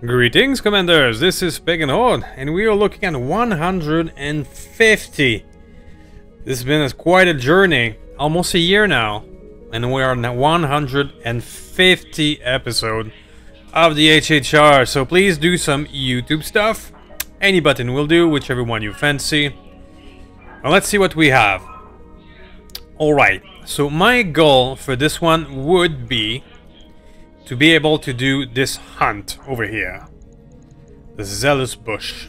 Greetings, Commanders! This is Pagan Horde, and we are looking at 150. This has been quite a journey, almost a year now, and we are on 150 episode of the HHR. So please do some YouTube stuff. Any button will do, whichever one you fancy. Well, let's see what we have. Alright, so my goal for this one would be to be able to do this hunt over here. The Zealous Bush.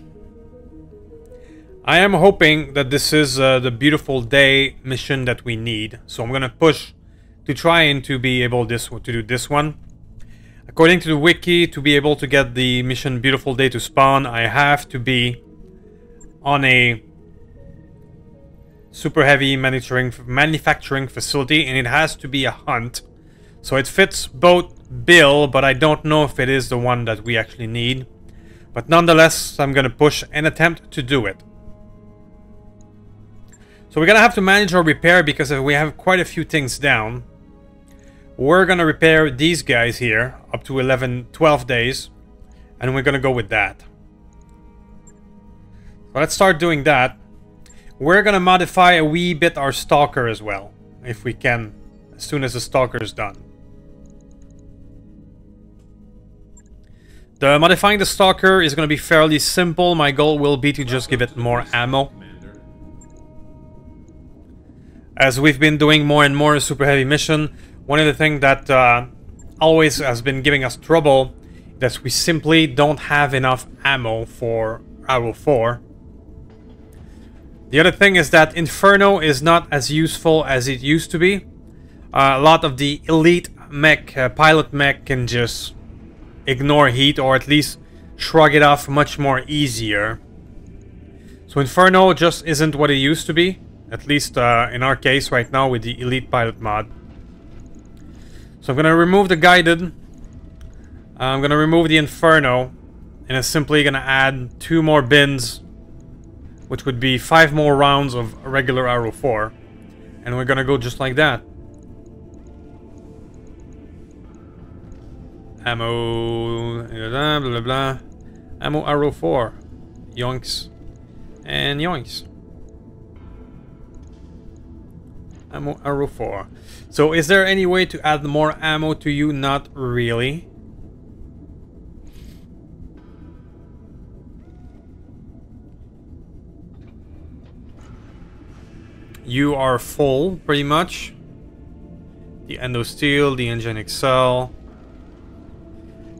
I am hoping that this is the beautiful day mission that we need. So I'm gonna push to try and to be able to do this one. According to the wiki, to be able to get the mission Beautiful Day to spawn, I have to be on a super heavy manufacturing facility, and it has to be a hunt. So it fits both bill, but I don't know if it is the one that we actually need. But nonetheless, I'm gonna push and attempt to do it. So we're gonna have to manage our repair because we have quite a few things down. We're gonna repair these guys here up to 12 days, and we're gonna go with that. So let's start doing that. We're gonna modify a wee bit our stalker as well, if we can, as soon as the stalker is done. Modifying the stalker is going to be fairly simple. My goal will be to just give it more ammo. As we've been doing more and more super heavy mission, one of the things that always has been giving us trouble is that we simply don't have enough ammo for Arrow 4. The other thing is that Inferno is not as useful as it used to be. A lot of the elite mech, pilot mech can just ignore heat, or at least shrug it off much more easier. So Inferno just isn't what it used to be, at least in our case right now with the elite pilot mod. So I'm gonna remove the guided, I'm gonna remove the Inferno, and I'm simply gonna add 2 more bins, which would be 5 more rounds of regular Arrow 4, and we're gonna go just like that. Ammo, blah blah blah. Ammo Arrow 4. Yoinks. And yoinks. Ammo Arrow 4. So is there any way to add more ammo to you? Not really. You are full, pretty much. The Endo Steel, the Engine Excel.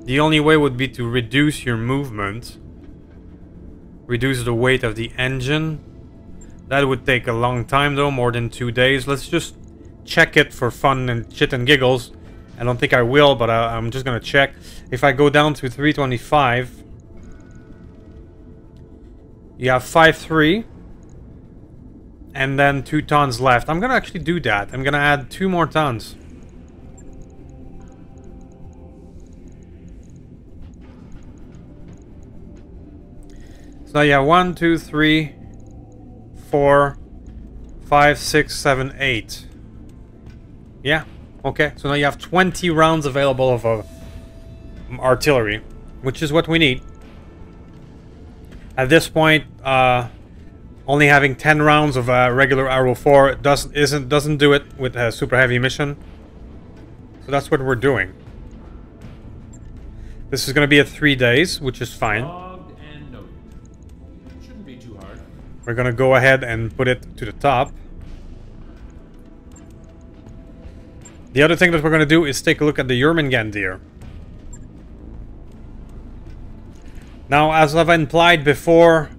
The only way would be to reduce your movement. Reduce the weight of the engine. That would take a long time though, more than 2 days. Let's just check it for fun and shit and giggles. I don't think I will, but I'm just gonna check. If I go down to 325, you have 5.3 and then 2 tons left. I'm gonna actually do that. I'm gonna add 2 more tons. So yeah, 1, 2, 3, 4, 5, 6, 7, 8. Yeah, okay. So now you have 20 rounds available of artillery, which is what we need. At this point, only having 10 rounds of regular Arrow 4 doesn't do it with a super heavy mission. So that's what we're doing. This is going to be at 3 days, which is fine. We're gonna go ahead and put it to the top. The other thing that we're gonna do is take a look at the Jormungandr. Now, as I've implied before,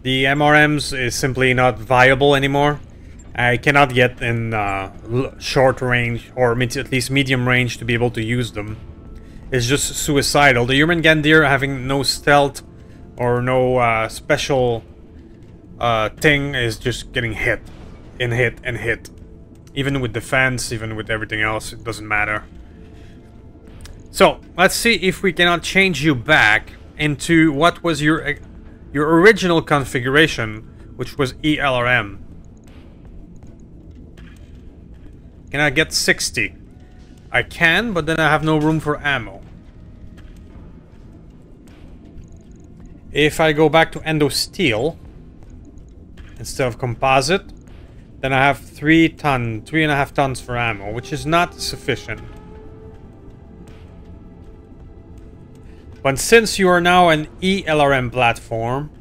the MRMs is simply not viable anymore. I cannot get in short range, or at least medium range, to be able to use them. It's just suicidal. The Jormungandr having no stealth or no special thing is just getting hit and hit and hit. Even with defense, even with everything else, it doesn't matter. So let's see if we cannot change you back into what was your original configuration, which was ELRM. Can I get 60? I can, but then I have no room for ammo. If I go back to endo steel instead of composite, then I have 3.5 tons for ammo, which is not sufficient. But since you are now an ELRM platform,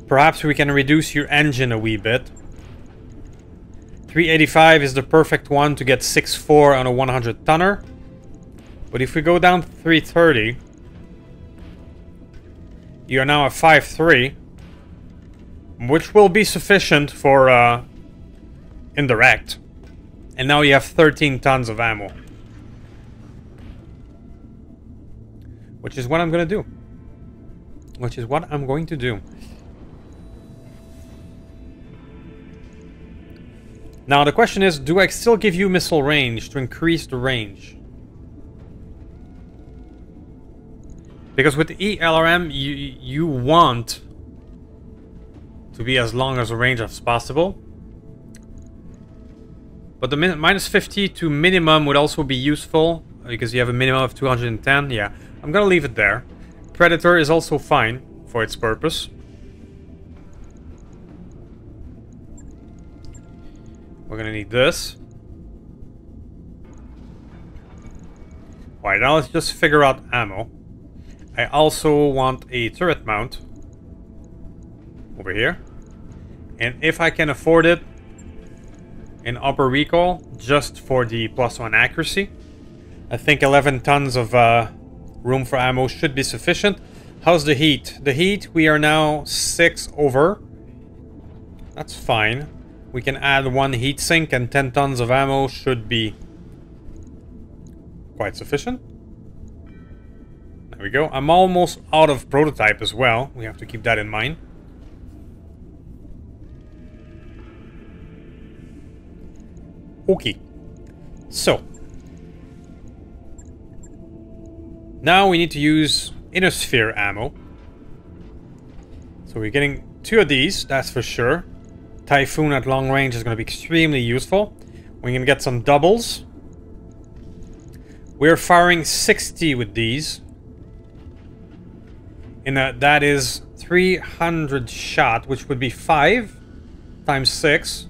perhaps we can reduce your engine a wee bit. 385 is the perfect one to get 6.4 on a 100 tonner. But if we go down to 330, you are now at 5.3, which will be sufficient for indirect. And now you have 13 tons of ammo. Which is what I'm going to do. Now the question is, do I still give you missile range to increase the range? Because with the ELRM, you want to be as long as a range as possible. But the minus 50 to minimum would also be useful, because you have a minimum of 210. Yeah, I'm gonna leave it there. Predator is also fine for its purpose. We're gonna need this. Alright, now let's just figure out ammo. I also want a turret mount over here. And if I can afford it, an upper recoil just for the +1 accuracy. I think 11 tons of room for ammo should be sufficient. How's the heat? The heat, we are now 6 over. That's fine. We can add 1 heat sink and 10 tons of ammo should be quite sufficient. There we go. I'm almost out of prototype as well. We have to keep that in mind. Okay. So. Now we need to use inner sphere ammo. So we're getting 2 of these, that's for sure. Typhoon at long range is going to be extremely useful. We can get some doubles. We're firing 60 with these. And that is 300 shot, which would be 5 times 6.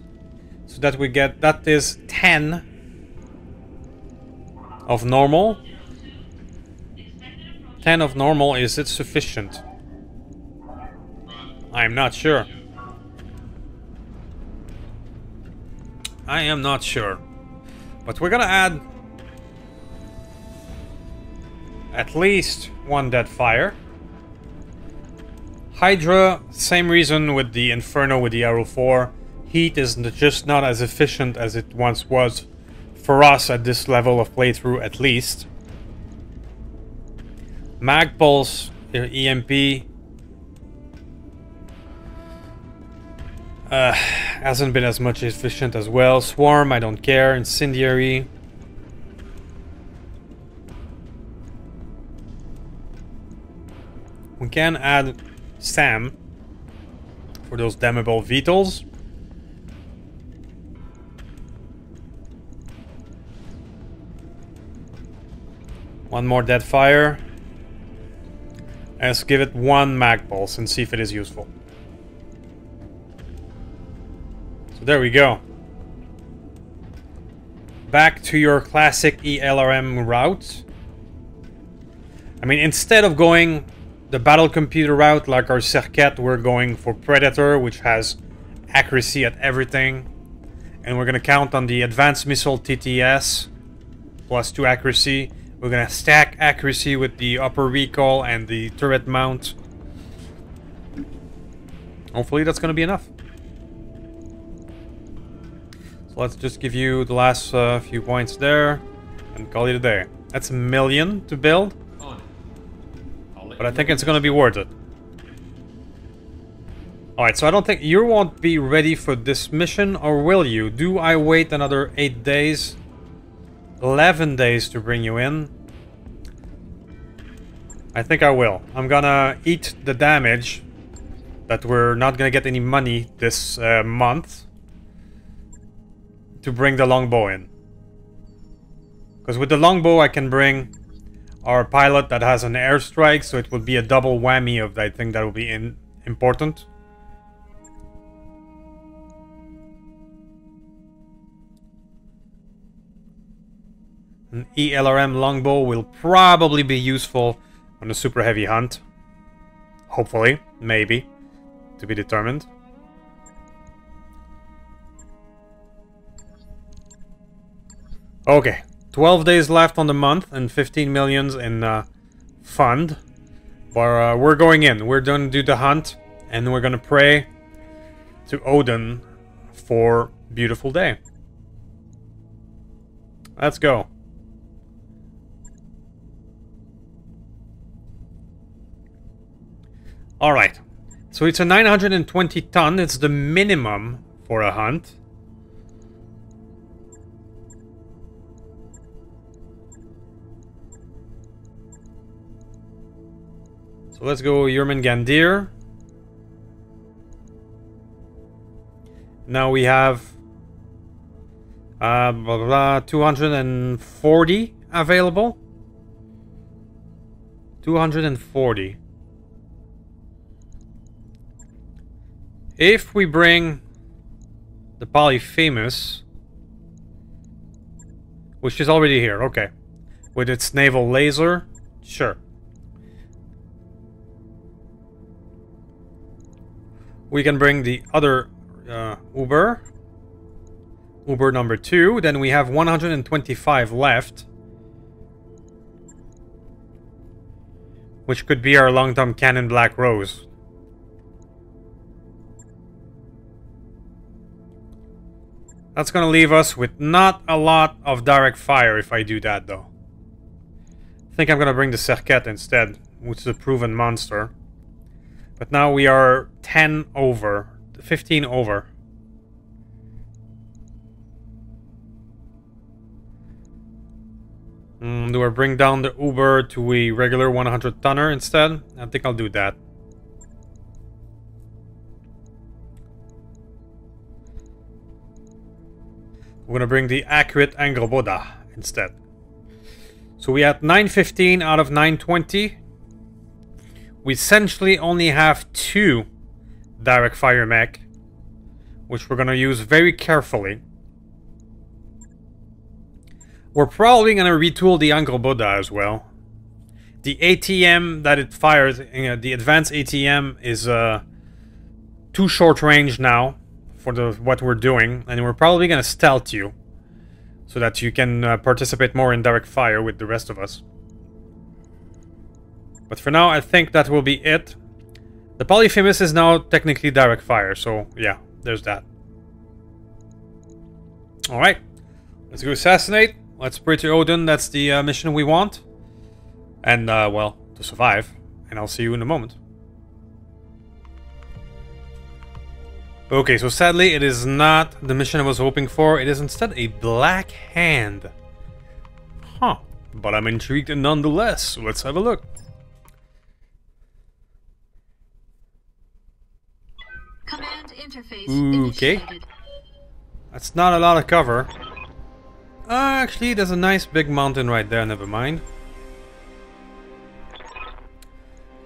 So that we get, that is 10 of normal. 10 of normal, is it sufficient? I'm not sure. I am not sure. But we're gonna add at least 1 dead fire. Hydra, same reason with the Inferno with the Arrow 4. Heat is just not as efficient as it once was for us at this level of playthrough, at least. Mag Pulse, EMP, hasn't been as much efficient as well. Swarm, I don't care. Incendiary. We can add SAM for those dammable VTOLs. One more dead fire. Let's give it 1 mag pulse and see if it is useful. So there we go. Back to your classic ELRM route. I mean, instead of going the battle computer route like our Serket, we're going for Predator, which has accuracy at everything. And we're going to count on the Advanced Missile TTS +2 accuracy. We're going to stack accuracy with the upper recoil and the turret mount. Hopefully that's going to be enough. So let's just give you the last few points there and call it a day. That's 1 million to build. But I think it's going to be worth it. Alright, so I don't think you won't be ready for this mission, or will you? Do I wait another 8 days? 11 days to bring you in. I think I will. I'm gonna eat the damage that we're not gonna get any money this month to bring the longbow in. Because with the longbow I can bring our pilot that has an airstrike, so it will be a double whammy of, I think that will be important. An ELRM longbow will probably be useful on a super heavy hunt. Hopefully, maybe, to be determined. Okay, 12 days left on the month and 15 millions in fund. But we're going in. We're going to do the hunt and we're going to pray to Odin for beautiful day. Let's go. Alright, so it's a 920 ton. It's the minimum for a hunt. So let's go Jurmengandir. Now we have 240 available. 240. If we bring the Polyphemus, which is already here, okay, with its naval laser, sure. We can bring the other Uber number 2, then we have 125 left, which could be our long-term cannon Black Rose. That's gonna leave us with not a lot of direct fire if I do that, though. I think I'm gonna bring the Serket instead, which is a proven monster. But now we are 10 over, 15 over. Do I bring down the Uber to a regular 100 tonner instead? I think I'll do that. We're gonna bring the accurate Angroboda instead. So we had 915 out of 920. We essentially only have 2 direct fire mech, which we're gonna use very carefully. We're probably gonna retool the Angroboda as well. The ATM that it fires, the advanced ATM, is too short range now for what we're doing, and we're probably gonna stealth you so that you can participate more in direct fire with the rest of us. But for now, I think that will be it. The Polyphemus is now technically direct fire, so yeah, there's that. Alright, let's go assassinate. Let's pray to Odin, that's the mission we want. And, well, to survive. And I'll see you in a moment. Okay, so sadly, it is not the mission I was hoping for. It is instead a black hand. Huh. But I'm intrigued nonetheless, so let's have a look. Command interface initiated. Okay. That's not a lot of cover. Actually, there's a nice big mountain right there, never mind.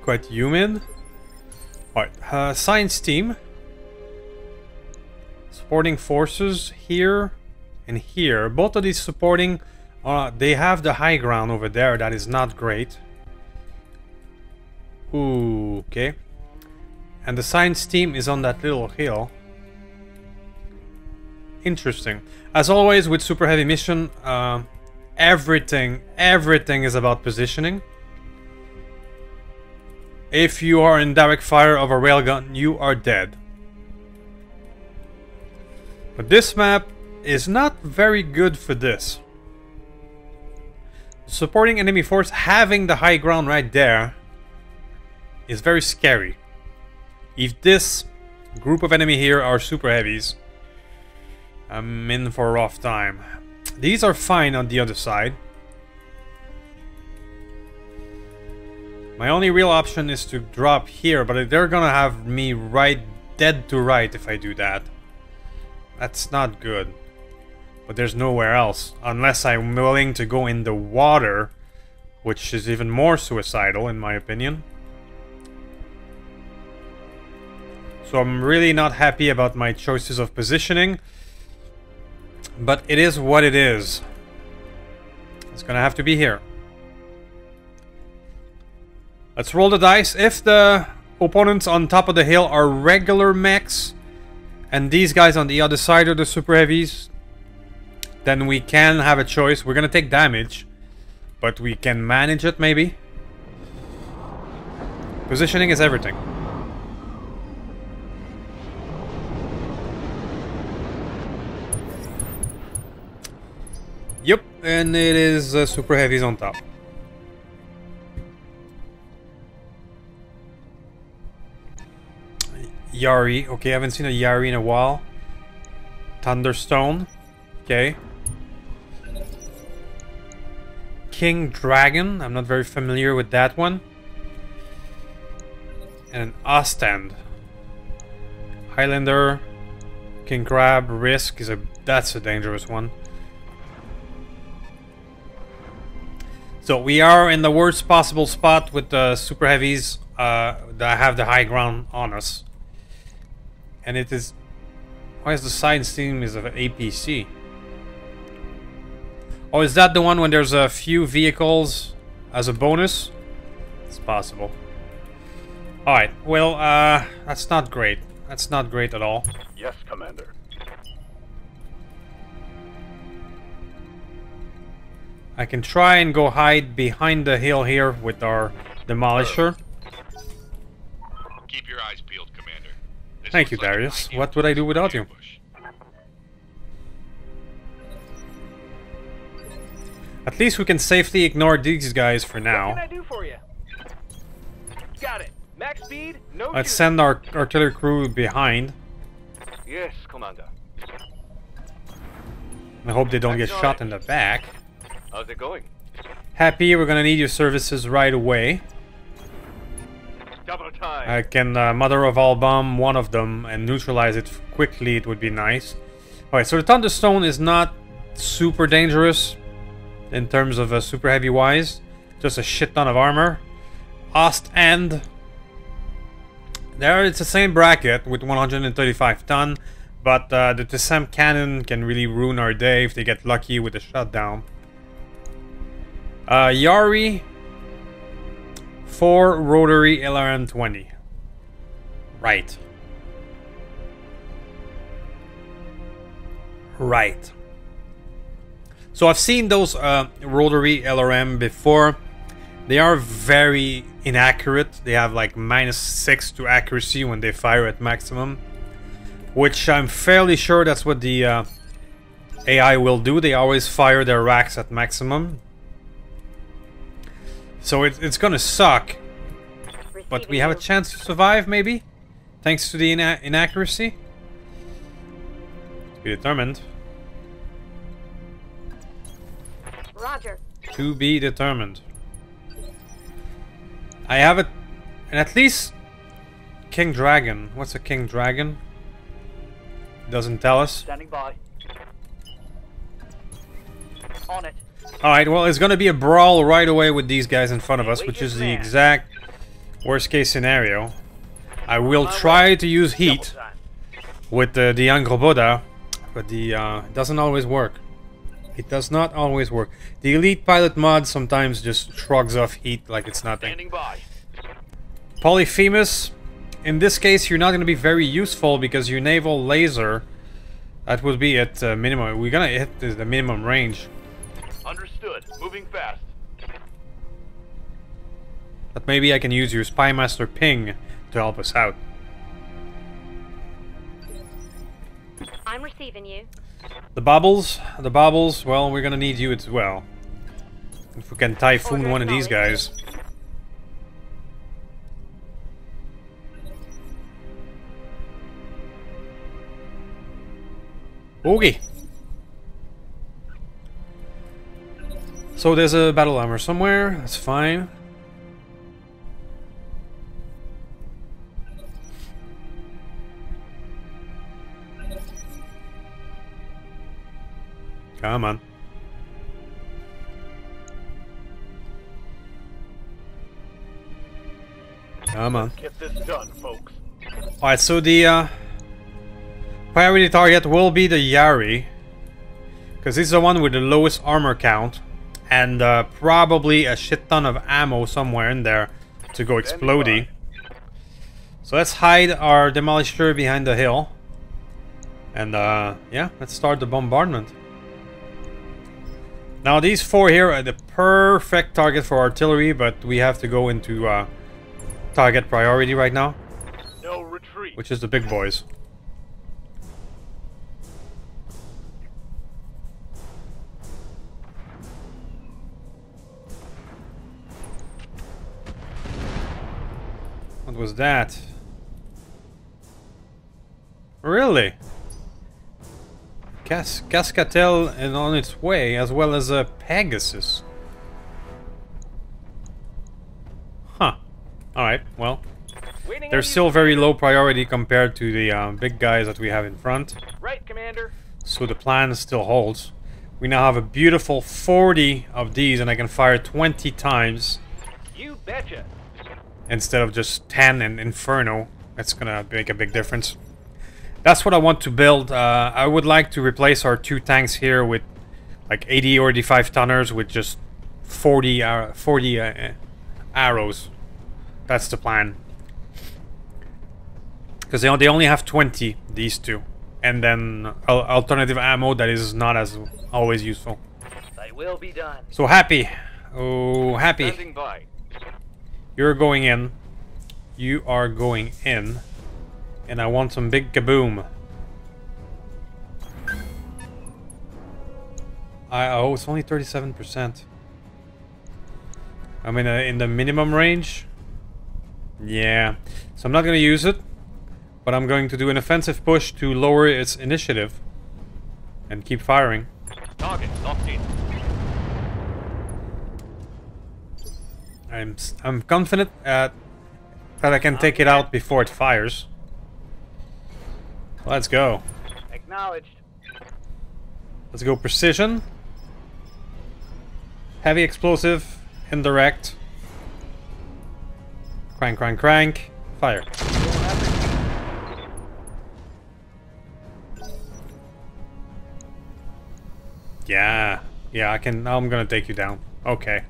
Quite humid. Alright, science team. Supporting forces here and here. Both of these supporting, they have the high ground over there. That is not great. Ooh, okay. And the science team is on that little hill. Interesting. As always with super heavy mission, everything is about positioning. If you are in direct fire of a railgun, you are dead. But this map is not very good for this. Supporting enemy force having the high ground right there is very scary. If this group of enemy here are super heavies, I'm in for a rough time. These are fine on the other side. My only real option is to drop here, but they're gonna have me right dead to right if I do that. That's not good. But there's nowhere else. Unless I'm willing to go in the water which is even more suicidal in my opinion. So I'm really not happy about my choices of positioning, but it is what it is. It's gonna have to be here. Let's roll the dice. If the opponents on top of the hill are regular mechs, and these guys on the other side are the super heavies, then we can have a choice. We're gonna take damage, but we can manage it maybe. Positioning is everything. Yep, and it is super heavies on top. Yari. Okay, I haven't seen a Yari in a while. Thunderstone. Okay. King Dragon. I'm not very familiar with that one. And an Ostend. Highlander. King Crab. Risk is that's a dangerous one. So we are in the worst possible spot with the super heavies that have the high ground on us. And it is... Why is the science team is of an APC? Oh, is that the one when there's a few vehicles as a bonus? It's possible. Alright, well, that's not great. That's not great at all. Yes, Commander. I can try and go hide behind the hill here with our demolisher. Keep your eyes peeled, Commander. Thank you, Darius. What would I do without you? At least we can safely ignore these guys for now. What can I do for you? Got it. Max speed, no Let's shooting. send our artillery crew behind. Yes, Commander. I hope they don't get shot in the back. How's it going? Happy, we're gonna need your services right away. Double time. I can Mother of All bomb one of them and neutralize it quickly, it would be nice. Alright, so the Thunderstone is not super dangerous in terms of super heavy wise. Just a shit ton of armor. Ostend. There, it's the same bracket with 135 ton, but the Tessem cannon can really ruin our day if they get lucky with the shutdown. Yari, 4 rotary LRM-20. Right. Right. So I've seen those rotary LRM before. They are very inaccurate. They have like -6 to accuracy when they fire at maximum, which I'm fairly sure that's what the AI will do. They always fire their racks at maximum. So it's gonna suck, but we have a chance to survive, maybe? Thanks to the inaccuracy? To be determined. Roger. To be determined. I have it, and at least King Dragon. What's a King Dragon? Doesn't tell us. Standing by. On it. Alright, well, it's gonna be a brawl right away with these guys in front of us, which is the exact worst case scenario. I will try to use heat with the Angroboda, but it doesn't always work. It does not always work. The Elite Pilot mod sometimes just shrugs off heat like it's nothing. Standing by. Polyphemus, in this case you're not going to be very useful because your naval laser, that would be at minimum. We're going to hit the minimum range. Understood. Moving fast. But maybe I can use your Spymaster ping to help us out. I'm receiving you. The baubles, well, we're gonna need you as well. If we can typhoon one of these guys. Okay. So there's a battle armor somewhere, that's fine. Come on. Come on. Get this done, folks. Alright, so the priority target will be the Yari. Because he's the one with the lowest armor count. And probably a shit ton of ammo somewhere in there to go explodey. So let's hide our demolisher behind the hill. And yeah, let's start the bombardment. Now these four here are the perfect target for artillery, but we have to go into target priority right now. No retreat. Which is the big boys. What was that? Really? Cascatel is on its way, as well as a Pegasus. Huh. Alright, well. They're still very low priority compared to the big guys that we have in front. Right, Commander. So the plan still holds. We now have a beautiful 40 of these, and I can fire 20 times. You betcha. Instead of just 10 in Inferno. That's gonna make a big difference. That's what I want to build. I would like to replace our 2 tanks here with like 80 or 85 tonners with just 40 arrows. That's the plan. Because they only have 20, these two. And then alternative ammo that is not as always useful. They will be done. So happy. Oh, happy. Standing by. You're going in. You are going in. And I want some big kaboom. Oh, it's only 37%. I'm in the minimum range. Yeah. So I'm not going to use it. But I'm going to do an offensive push to lower its initiative. And keep firing. Target locked in. I'm confident that I can take it out before it fires. Let's go. Acknowledged. Let's go precision. Heavy explosive. Indirect. Crank, crank, crank. Fire. Yeah. Yeah, I can. Now I'm gonna take you down. Okay.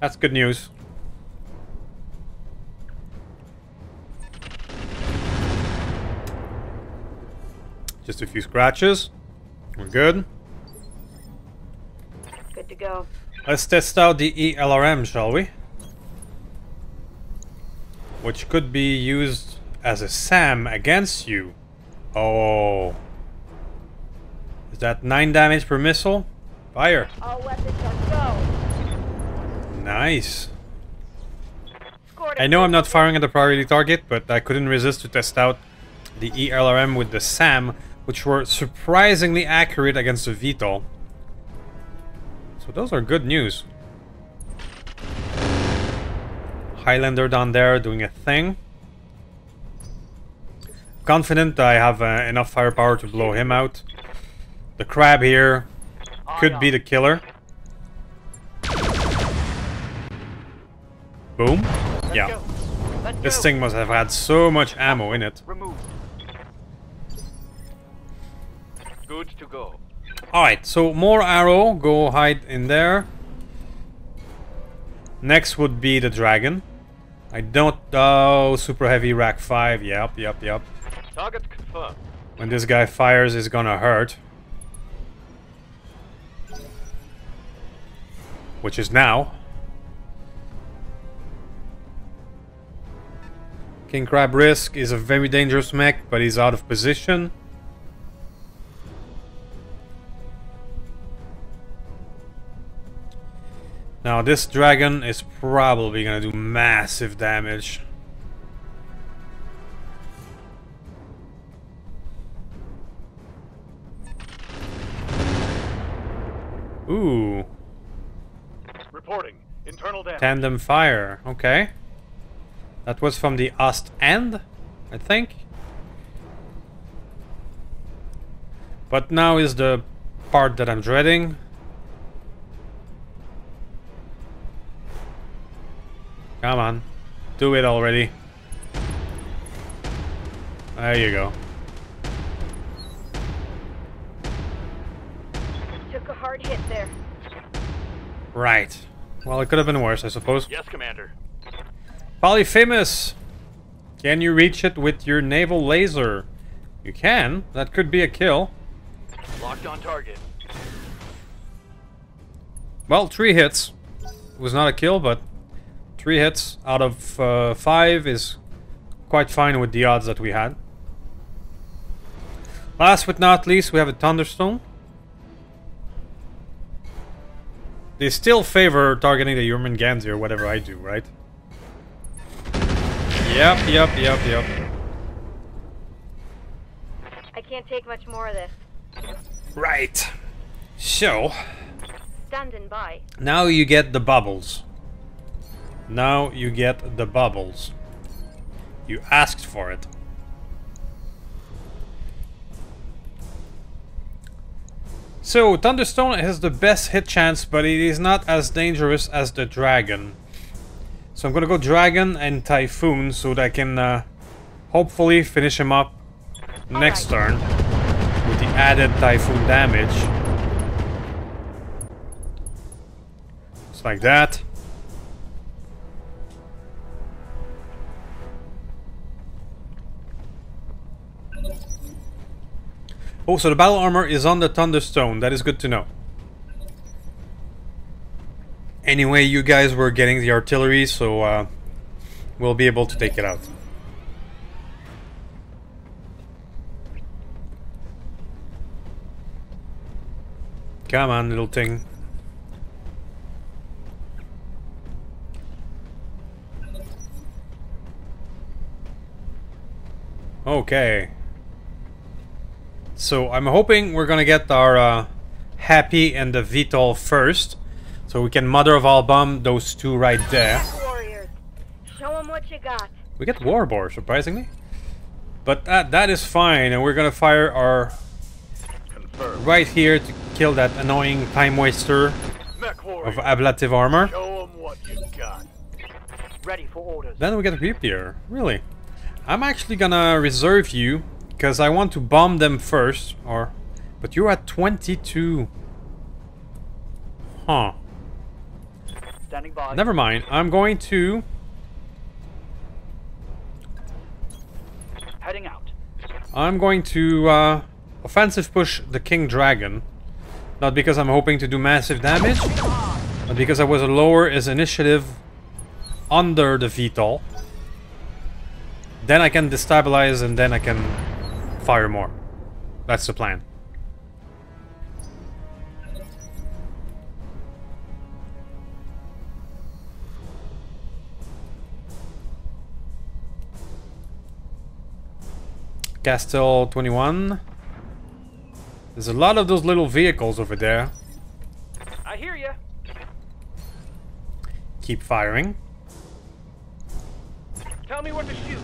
That's good news. Just a few scratches. We're good. Good to go. Let's test out the ELRM, shall we? Which could be used as a SAM against you. Oh. Is that 9 damage per missile? Fire. All weapons are go. Nice. I know I'm not firing at the priority target, but I couldn't resist to test out the ELRM with the SAM, which were surprisingly accurate against the VTOL. So those are good news. Highlander down there doing a thing. Confident I have enough firepower to blow him out. The crab here could be the killer. Boom. Yeah. This thing must have had so much ammo in it. Removed. Good to go. Alright, so more arrow. Go hide in there. Next would be the dragon. I don't... Oh, super heavy rack 5. Yep. Target confirmed. When this guy fires, it's gonna hurt. Which is now. King Crab Risk is a very dangerous mech, but he's out of position. Now this dragon is probably gonna do massive damage. Ooh. Reporting. Internal damage. Tandem fire. Okay. That was from the Ost End, I think. But now is the part that I'm dreading. Come on. Do it already. There you go. Took a hard hit there. Right. Well, it could have been worse, I suppose. Yes, Commander. Polyphemus! Can you reach it with your naval laser? You can. That could be a kill. Locked on target. Well, 3 hits. It was not a kill, but 3 hits out of 5 is quite fine with the odds that we had. Last but not least, we have a Thunderstone. They still favor targeting the Jormungandr or whatever I do, right? Yep. I can't take much more of this. Right. So, Standing by. now you get the bubbles. Now you get the bubbles. You asked for it. So, Thunderstone has the best hit chance, but it is not as dangerous as the Dragon. So I'm gonna go Dragon and Typhoon so that I can hopefully finish him up next turn with the added Typhoon damage. Just like that. Oh, so the battle armor is on the Thunderstone. That is good to know. Anyway, you guys were getting the artillery, so we'll be able to take it out. Come on, little thing. Okay. So I'm hoping we're gonna get our Happy and the VTOL first, so we can Mother of all bomb those two right there. Warriors, show them what you got. We get Warboar, surprisingly, but that is fine, and we're gonna fire our Confirmed. right here to kill that annoying time waster Mech warrior. of ablative armor. Show 'em what you got. Ready for orders. Then we get a Reaper. Really, I'm actually gonna reserve you because I want to bomb them first. But you're at 22. Huh. Standing by. Never mind. I'm going to. Heading out. I'm going to offensive push the King Dragon. Not because I'm hoping to do massive damage, but because I was a lower his initiative under the VTOL. Then I can destabilize and then I can fire more. That's the plan. Castle 21. There's a lot of those little vehicles over there. I hear ya. Keep firing. Tell me what to shoot.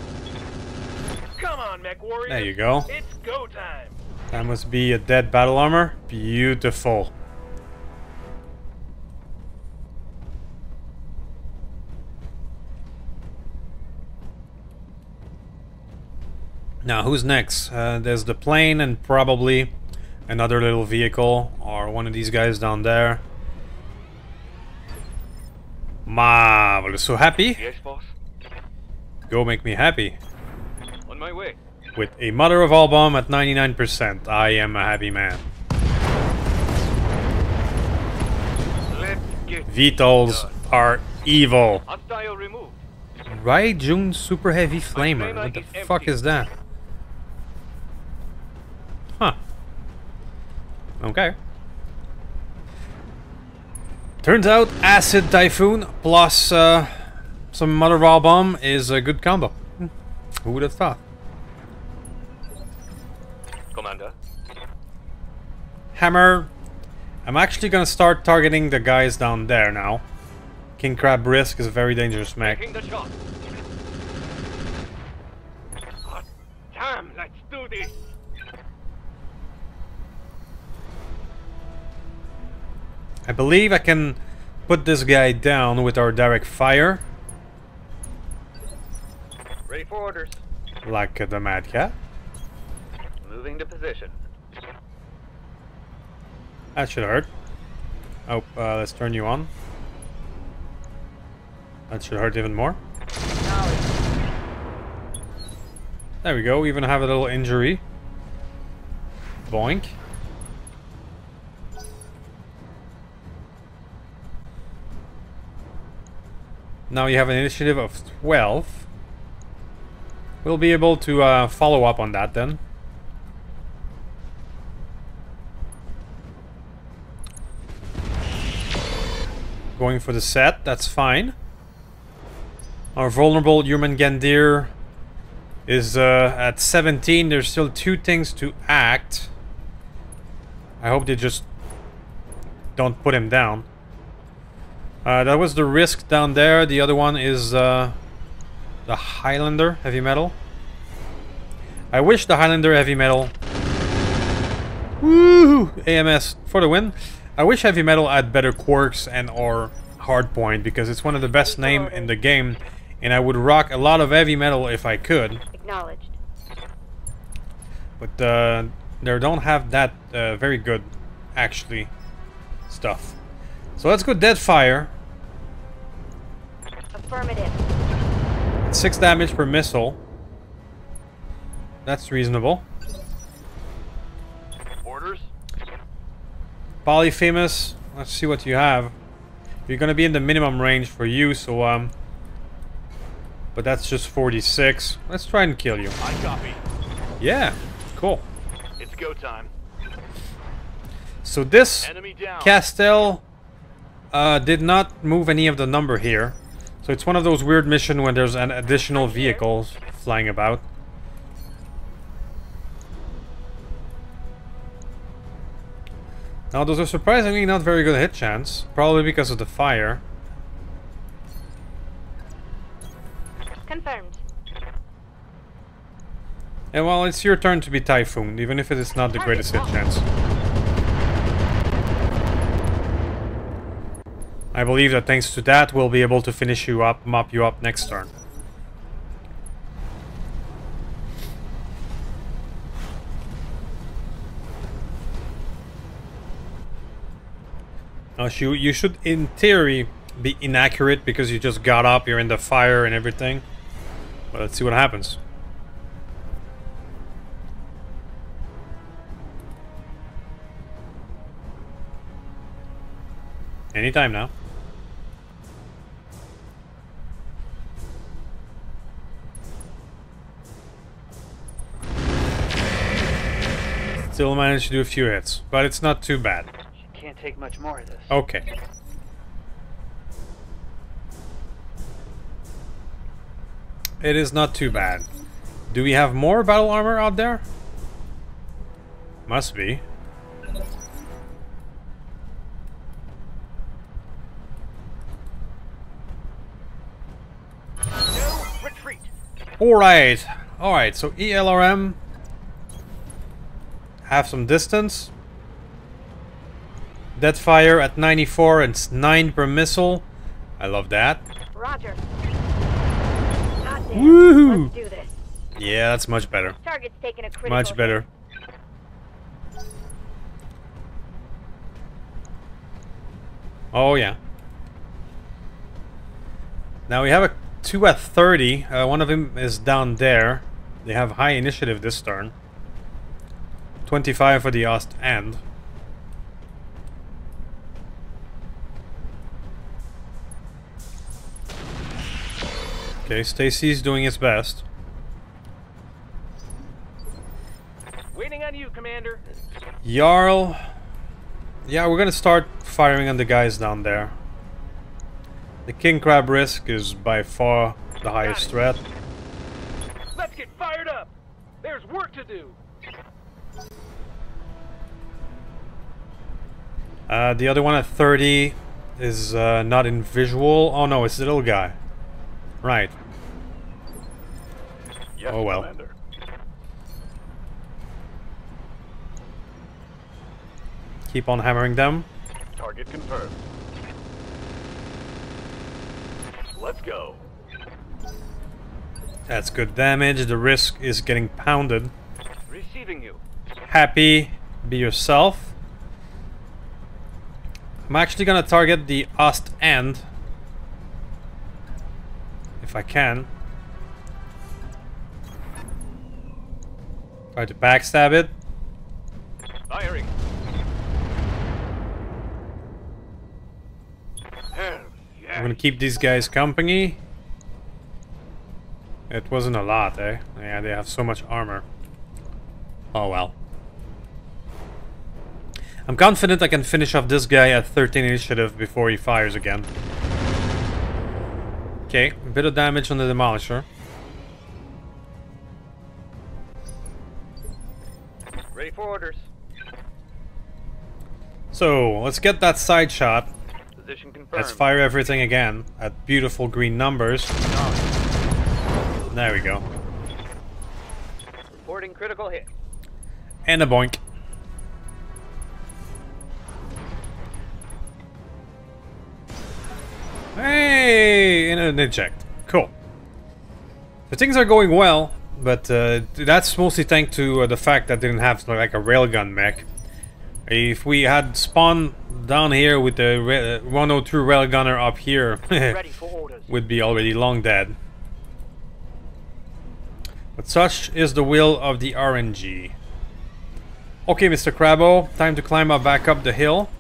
Come on, mech warrior. There you go. It's go time. That must be a dead battle armor. Beautiful. Now, who's next? There's the plane and probably another little vehicle or one of these guys down there. Marvelous. So happy? Yes, boss. Go make me happy. On my way. With a Mother of all bomb at 99%, I am a happy man. Let's get VTOLs are evil. hostile removed. Right, June Super Heavy Flamer. What the fuck is that? Huh. Okay. Turns out Acid Typhoon plus some Mother of all bomb is a good combo. Who would have thought? Commander. Hammer. I'm actually gonna start targeting the guys down there now. King Crab Risk is a very dangerous mech. Taking the shot. Hot damn, let's do this. I believe I can put this guy down with our direct fire. Ready for orders. Like the Mad Cat. Moving to position. That should hurt. Oh, let's turn you on. That should hurt even more. There we go. We even have a little injury. Boink. Now you have an initiative of 12. We'll be able to follow up on that then. Going for the set, that's fine. Our vulnerable human Gandir is at 17. There's still 2 things to act. I hope they just don't put him down. That was the risk down there. The other one is the Highlander heavy metal. I wish the Highlander heavy metal. Woohoo! AMS for the win. I wish heavy metal had better quirks and or hardpoint because it's one of the best name in the game, and I would rock a lot of heavy metal if I could. Acknowledged. But they don't have that very good, actually, stuff. So let's go Deadfire. Affirmative. 6 damage per missile. That's reasonable. Orders. Polyphemus. Let's see what you have. You're gonna be in the minimum range for you, so but that's just 46. Let's try and kill you. I copy. Yeah, cool. It's go time. So this Enemy down. Castell did not move any of the number here. So it's one of those weird missions when there's an additional vehicles flying about. Now those are surprisingly not very good hit chance, probably because of the fire. Confirmed. And well, it's your turn to be Typhoon, even if it is not the greatest hit chance. I believe that thanks to that, we'll be able to finish you up, mop you up next turn. Now, you should, in theory, be inaccurate because you just got up, you're in the fire and everything. But let's see what happens. Anytime now. Still managed to do a few hits, but it's not too bad. Can't take much more of this. Okay. It is not too bad. Do we have more battle armor out there? Must be. No retreat. Alright. Alright, so ELRM. Have some distance. Deadfire at 94 and it's 9 per missile. I love that. Roger. Goddamn. Woohoo! Let's do this. Yeah, that's much better. Target's taking a critical Much better. hit. Oh yeah. Now we have a 2 at 30. One of them is down there. They have high initiative this turn. 25 for the Ost end. Okay, Stacy's doing its best. Waiting on you, Commander. Jarl. Yeah, we're gonna start firing on the guys down there. The King Crab risk is by far the highest threat. Let's get fired up. There's work to do. The other one at 30 is not in visual. Oh no, it's the little guy. Right. Yes, Oh well. Commander. Keep on hammering them. Target confirmed. Let's go. That's good damage. The risk is getting pounded. Receiving you. Happy, be yourself. I'm actually gonna target the Ost end. If I can. Try to backstab it. Firing. Hell yeah. I'm gonna keep these guys company. It wasn't a lot, eh? Yeah, they have so much armor. Oh well. I'm confident I can finish off this guy at 13 initiative before he fires again. Okay, a bit of damage on the Demolisher. Ready for orders. So, let's get that side shot. Position confirmed. Let's fire everything again at beautiful green numbers. There we go. Reporting critical hit. And a boink. Hey! And an eject. Cool. So things are going well, but that's mostly thanks to the fact that they didn't have like a railgun mech. If we had spawned down here with the 102 railgunner up here, Ready for orders. would be already long dead. But such is the will of the RNG. Okay, Mr. Crabbo, time to climb up back up the hill.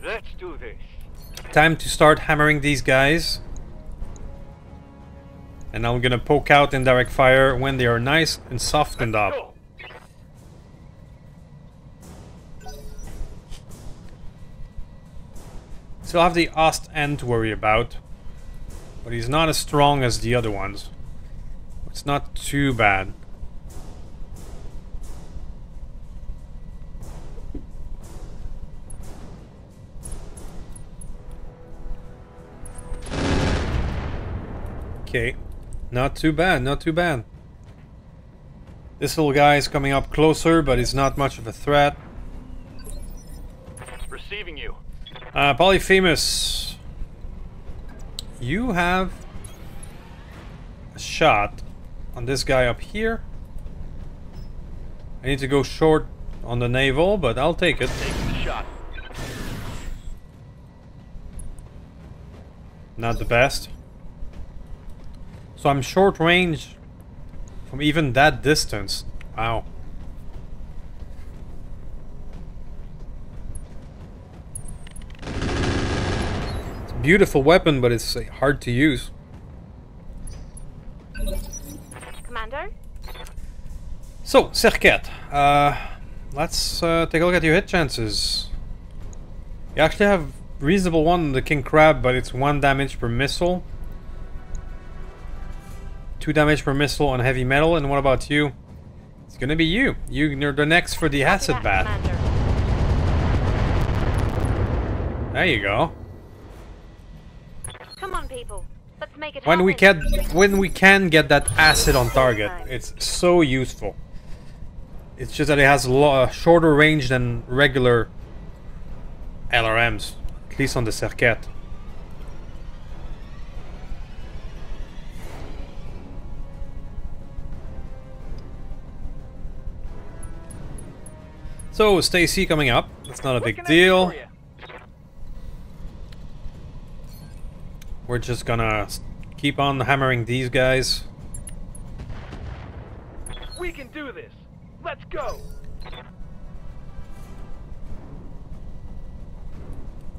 Let's do this. Time to start hammering these guys. And I'm gonna poke out in direct fire when they are nice and softened up. Go. Still have the Ost end to worry about. But he's not as strong as the other ones. It's not too bad. Okay, not too bad, not too bad. This little guy is coming up closer, but he's not much of a threat. Receiving you. Polyphemus, you have a shot on this guy up here. I need to go short on the naval, but I'll take it. Taking the shot. Not the best. So I'm short range from even that distance. Wow. It's a beautiful weapon, but it's hard to use. Commando? So, Serket, let's take a look at your hit chances. You actually have reasonable one on the King Crab, but it's 1 damage per missile. 2 damage per missile on heavy metal, and what about you? It's gonna be you. You're the next for the acid bath. Commander. There you go. Come on, people. Let's make it When we happen. can get that acid on target, it's so useful. It's just that it has a shorter range than regular LRMs, at least on the Serket. So, Stacy coming up. That's not a big deal. We're just gonna keep on hammering these guys. We can do this. Let's go.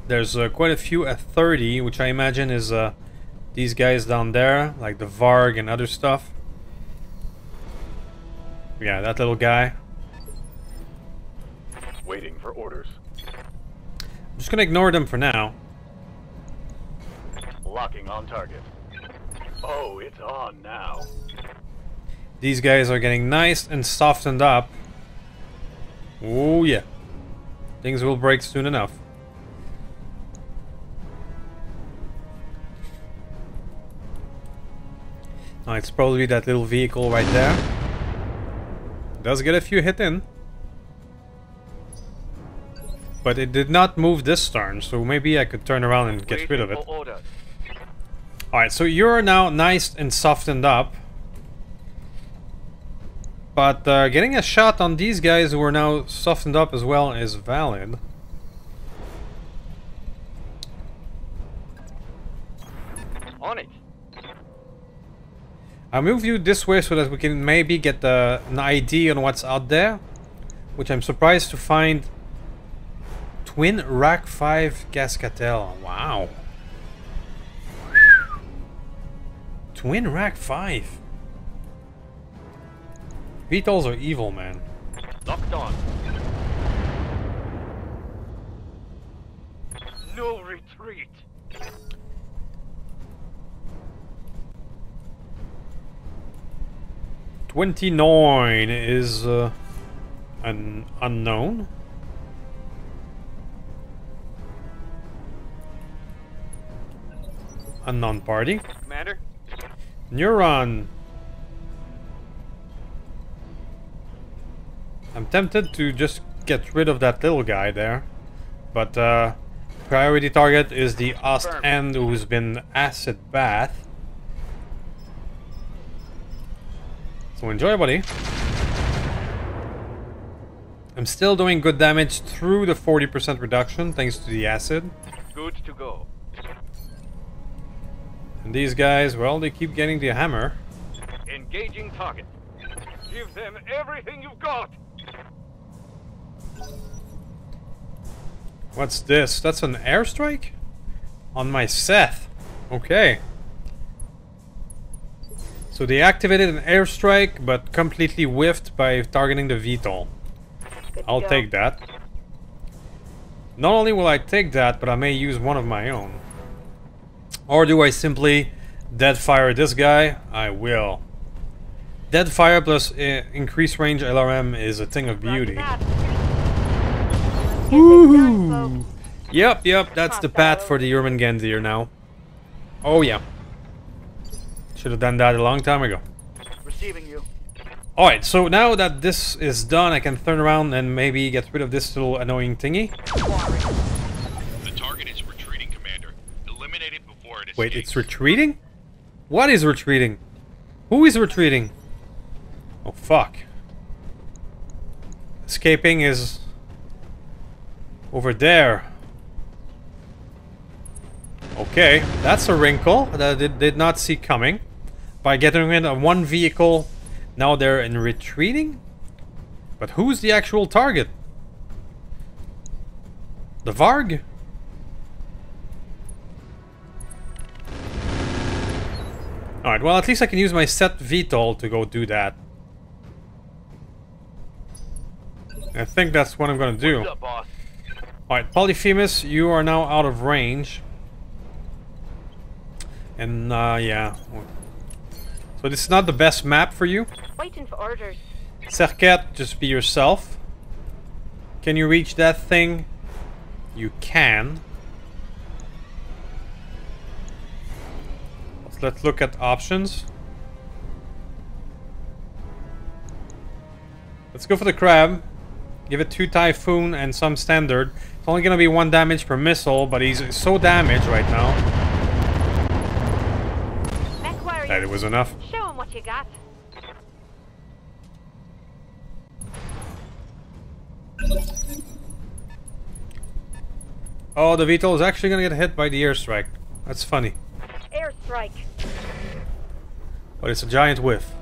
There's quite a few at 30, which I imagine is these guys down there, like the Varg and other stuff. Yeah, that little guy. Waiting for orders. I'm just gonna ignore them for now. Locking on target. Oh, it's on now. These guys are getting nice and softened up. Oh yeah. Things will break soon enough. Oh, it's probably that little vehicle right there. Does get a few hit in. But it did not move this turn, so maybe I could turn around and get rid of it. Alright, so you're now nice and softened up. But getting a shot on these guys who are now softened up as well is valid. On it. I'll move you this way so that we can maybe get an idea on what's out there. Which I'm surprised to find. Twin Rack 5 Cascatel. Wow. Twin Rack 5. VTOLs are evil, man. Locked on. No retreat. $29 is an unknown. Unknown party. Commander? Neuron. I'm tempted to just get rid of that little guy there. But priority target is the Ostend who's been acid bath. So enjoy, buddy. I'm still doing good damage through the 40% reduction thanks to the acid. Good to go. And these guys, well, they keep getting the hammer. Engaging target. Give them everything you've got. What's this? That's an airstrike? On my Seth. Okay. So they activated an airstrike, but completely whiffed by targeting the VTOL. I'll take that. Not only will I take that, but I may use one of my own. Or do I simply deadfire this guy? I will. Deadfire plus increased range LRM is a thing of beauty. Woohoo! Yep, that's the path for the Urban now. Oh yeah. Should have done that a long time ago. Receiving you. Alright, so now that this is done, I can turn around and maybe get rid of this little annoying thingy. The target is retreating, Commander. Eliminate it before it escapes. Wait, it's retreating? What is retreating? Who is retreating? Oh, fuck. Escaping is over there. Okay, that's a wrinkle that I did not see coming. By getting rid of one vehicle, now they're in retreating? But who's the actual target? The Varg? Alright, well at least I can use my set VTOL to go do that. I think that's what I'm gonna do. What's up, boss? Alright, Polyphemus, you are now out of range. And, yeah. So this is not the best map for you. Waiting for orders. Serket, just be yourself. Can you reach that thing? You can. Let's look at options. Let's go for the crab. Give it 2 Typhoon and some standard. It's only gonna be 1 damage per missile, but he's so damaged right now that it was enough. Show him what you got. Oh, the VTOL is actually gonna get hit by the airstrike. That's funny. Airstrike. But it's a giant whiff.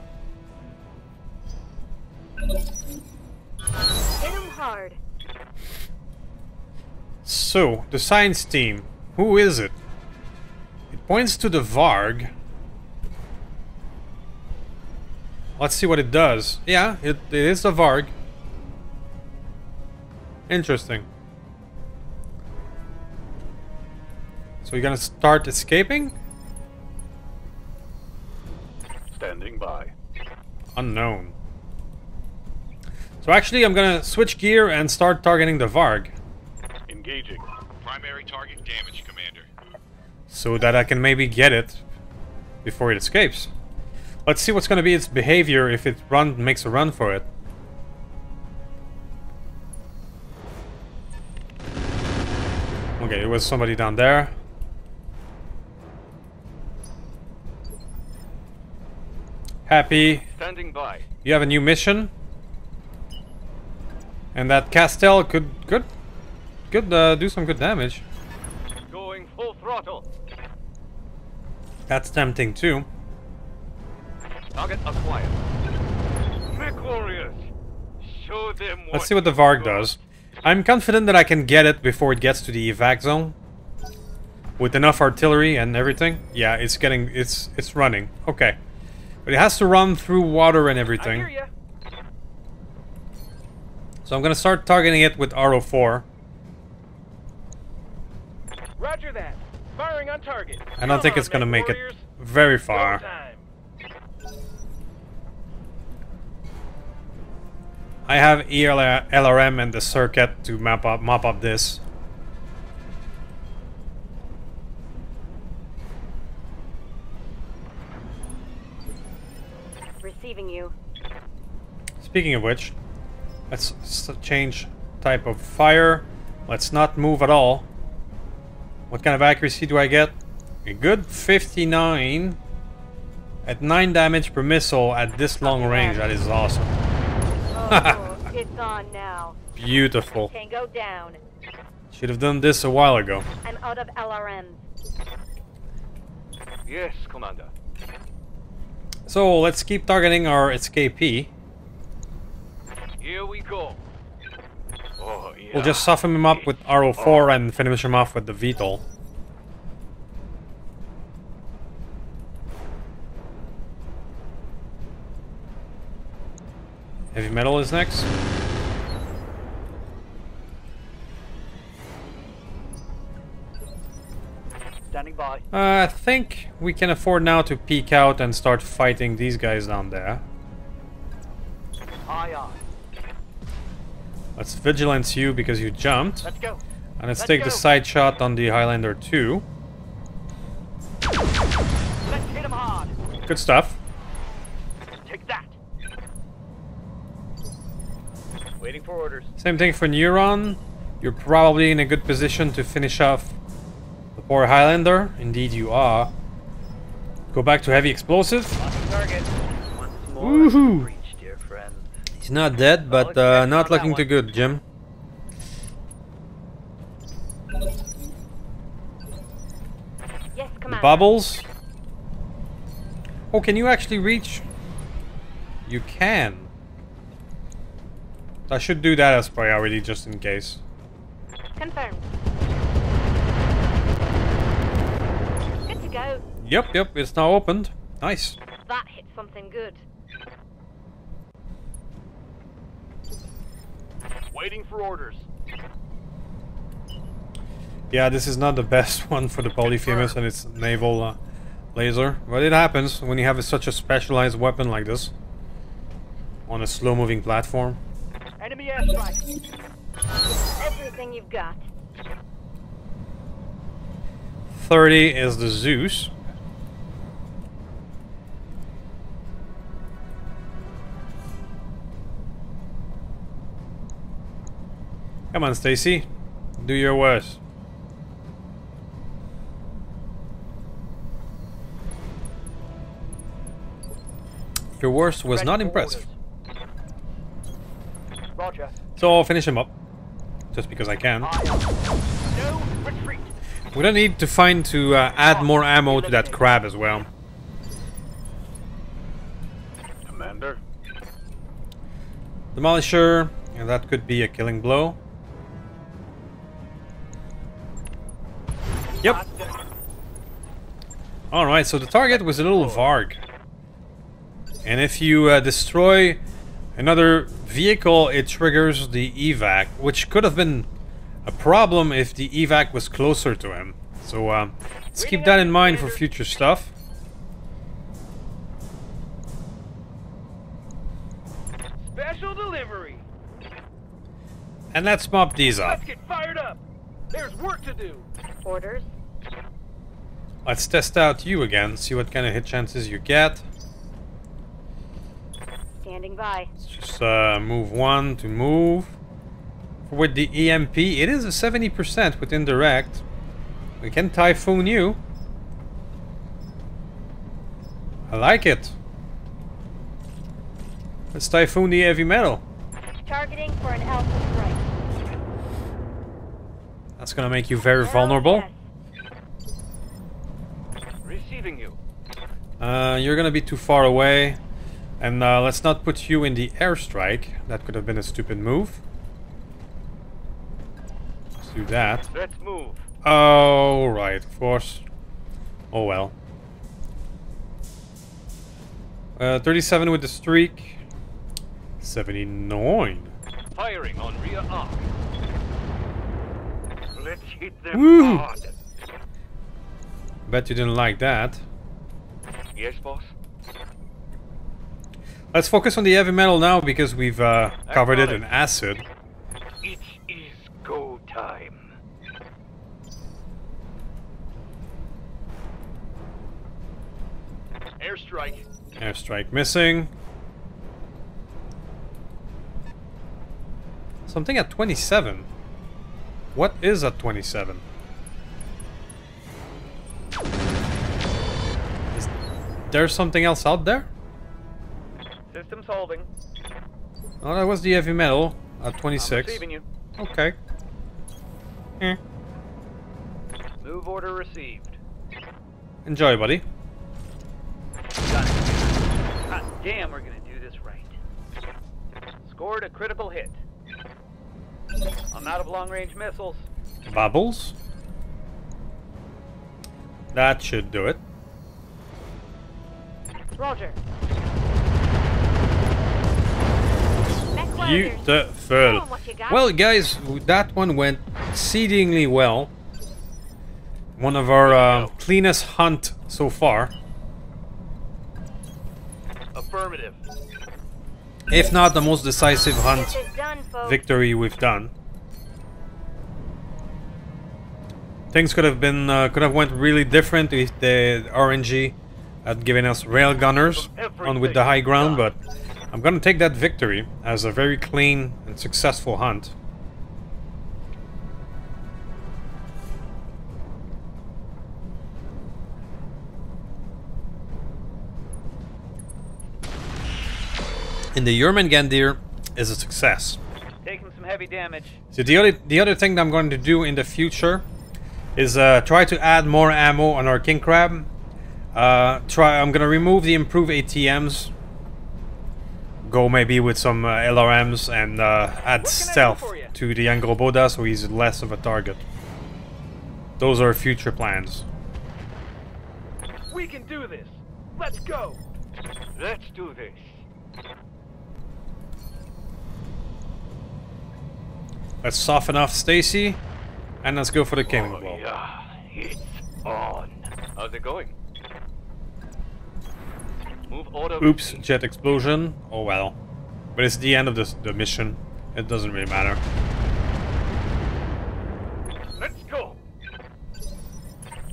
Hit him hard. So, the science team. Who is it? It points to the Varg. Let's see what it does. Yeah, it is the Varg. Interesting. So you're gonna start escaping? Standing by. Unknown. So actually I'm gonna switch gear and start targeting the Varg. Engaging. Primary target damage, Commander. So that I can maybe get it before it escapes. Let's see what's gonna be its behavior if it makes a run for it. Okay, it was somebody down there. Happy. Standing by. You have a new mission. And that Castell could do some good damage. Going full throttle. That's tempting too. Target acquired. Mech warriors. Show them what. Let's see what the Varg does. I'm confident that I can get it before it gets to the evac zone. With enough artillery and everything. Yeah, it's running. Okay. But it has to run through water and I everything. hear ya. So I'm gonna start targeting it with RO4. Roger that. Firing on target. I don't think it's gonna make it very far. Time. I have LRM and the circuit to mop up this. Receiving you. Speaking of which, let's change type of fire. Let's not move at all. What kind of accuracy do I get? A good 59 at 9 damage per missile at this long range. That is awesome. Oh, it's on now. Beautiful. Tango down. Should have done this a while ago. I'm out of LRMs. Yes, Commander. So let's keep targeting our escapee. Here we go. Oh, yeah. We'll just soften him up with RO4 and finish him off with the VTOL. Heavy metal is next. Standing by. I think we can afford now to peek out and start fighting these guys down there. Aye, aye. Let's vigilance you because you jumped. Let's go. And let's Let's take go. the side shot on the Highlander too. Let's hit him hard. Good stuff. Take that. Waiting for orders. Same thing for Neuron. You're probably in a good position to finish off the poor Highlander. Indeed you are. Go back to heavy explosive. Locking target. Once more. Woohoo! Reach, dear friend. He's not dead, but not looking too good, Jim. Yes, The Commander. bubbles. Oh, can you actually reach? You can. I should do that as priority just in case. Confirmed. Good to go. Yep, it's now opened. Nice. That hit something good. Waiting for orders. Yeah, this is not the best one for the Polyphemus and its naval laser, but it happens when you have such a specialized weapon like this on a slow-moving platform. Enemy airstrike. Everything you've got. 30 is the Zeus. Come on, Stacy. Do your worst. Your worst was not impressive. Roger. So I'll finish him up. Just because I can. No retreat. We don't need to find to add more ammo to that crab as well. Commander. Demolisher. Yeah, that could be a killing blow. Yep. Alright, so the target was a little Varg. And if you destroy another vehicle, it triggers the evac, which could have been a problem if the evac was closer to him. So let's keep that in mind for future stuff. Special delivery. And let's mop these up. Let's get fired up. There's work to do. Orders. Let's test out you again, see what kind of hit chances you get. Standing by. Let's just move one to move. With the EMP, it is a 70% with indirect. We can typhoon you. I like it. Let's typhoon the heavy metal. Targeting for an alpha strike. That's gonna make you very Hell vulnerable. yes. Receiving you. You're gonna be too far away. And let's not put you in the airstrike. That could have been a stupid move. Let's do that. Let's move. Oh, right, of course. Oh well. 37 with the streak. 79. Firing on rear arc. Let's hit them Woo! hard. Bet you didn't like that. Yes, boss. Let's focus on the heavy metal now because we've covered it in acid. It is go time. Airstrike. Airstrike missing. Something at 27. What is at 27? Is there something else out there? Systems holding. Oh, that was the heavy metal at I'm 26. receiving you. Okay. Eh. Move order received. Enjoy, buddy. Got it. God damn, we're gonna do this right. Scored a critical hit. I'm out of long-range missiles. Bubbles. That should do it. Roger. Mech welders. Beautiful. Show 'em what you got. Well, guys, that one went exceedingly well. One of our cleanest hunt so far. Affirmative. If not the most decisive hunt This is done, folks. victory we've done. Things could have been could have went really different if the RNG had given us rail gunners on with the high ground, but I'm gonna take that victory as a very clean and successful hunt. And the Jormungandr is a success. Taking some heavy damage. So the other thing that I'm going to do in the future is try to add more ammo on our king crab. I'm gonna remove the improved ATMs. Go maybe with some LRMs and add stealth to the Angroboda so he's less of a target. Those are future plans. We can do this. Let's go. Let's do this. Let's soften off Stacy and let's go for the cannon blow. Yeah, it's on. How's it going? Move order. Oops, jet explosion. Oh well. But it's the end of the mission. It doesn't really matter. Let's go.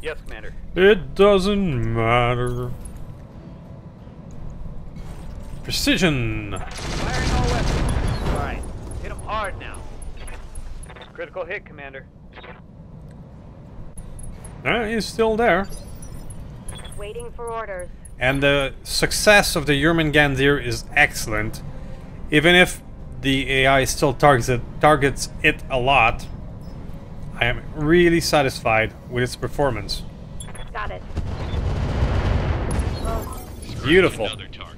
Yes, Commander. It doesn't matter. Precision. Firing all weapons. Alright. Hit him hard now. Critical hit, Commander. He's still there. Waiting for orders. And the success of the Jormungandr is excellent. Even if the AI still targets it a lot, I am really satisfied with its performance. Got it. Beautiful. Another target.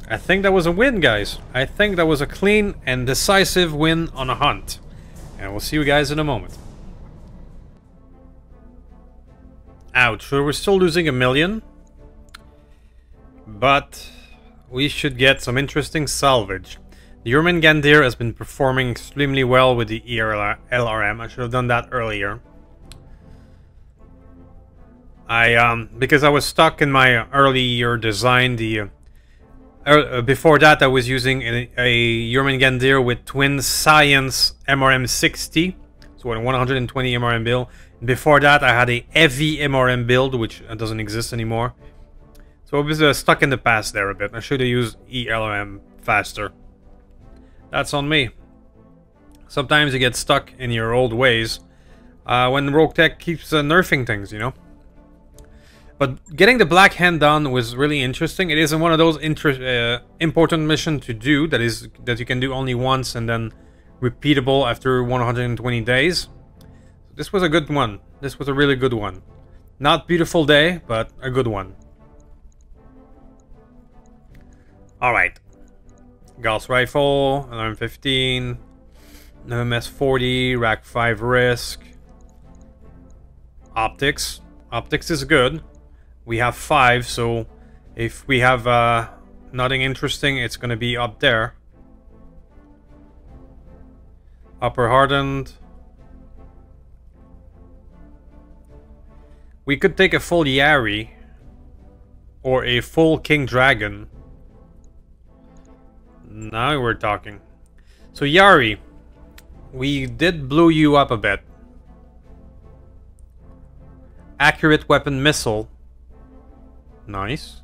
I think that was a win, guys. I think that was a clean and decisive win on a hunt. And we'll see you guys in a moment. Ouch, so we're still losing 1 million. But we should get some interesting salvage. The Jormungandr has been performing extremely well with the LRM. I should have done that earlier. Because I was stuck in my earlier design, before that I was using a Jormungandr with twin science MRM 60, so a 120 MRM build. Before that I had a heavy MRM build, which doesn't exist anymore. So I was stuck in the past there a bit. I should have used ELRM faster. That's on me. Sometimes you get stuck in your old ways when Roguetech keeps nerfing things, you know. But getting the Black Hand done was really interesting. It isn't one of those important missions to do that you can do only once and then repeatable after 120 days. This was a good one. This was a really good one. Not beautiful day, but a good one. Alright. Gauss Rifle, alarm 15, MS 40, rack 5 risk. Optics. Optics is good. We have 5, so if we have nothing interesting, it's gonna be up there. Upper hardened. We could take a full Yari or a full King Dragon. Now we're talking. So Yari, we did blow you up a bit. Accurate weapon missile. Nice.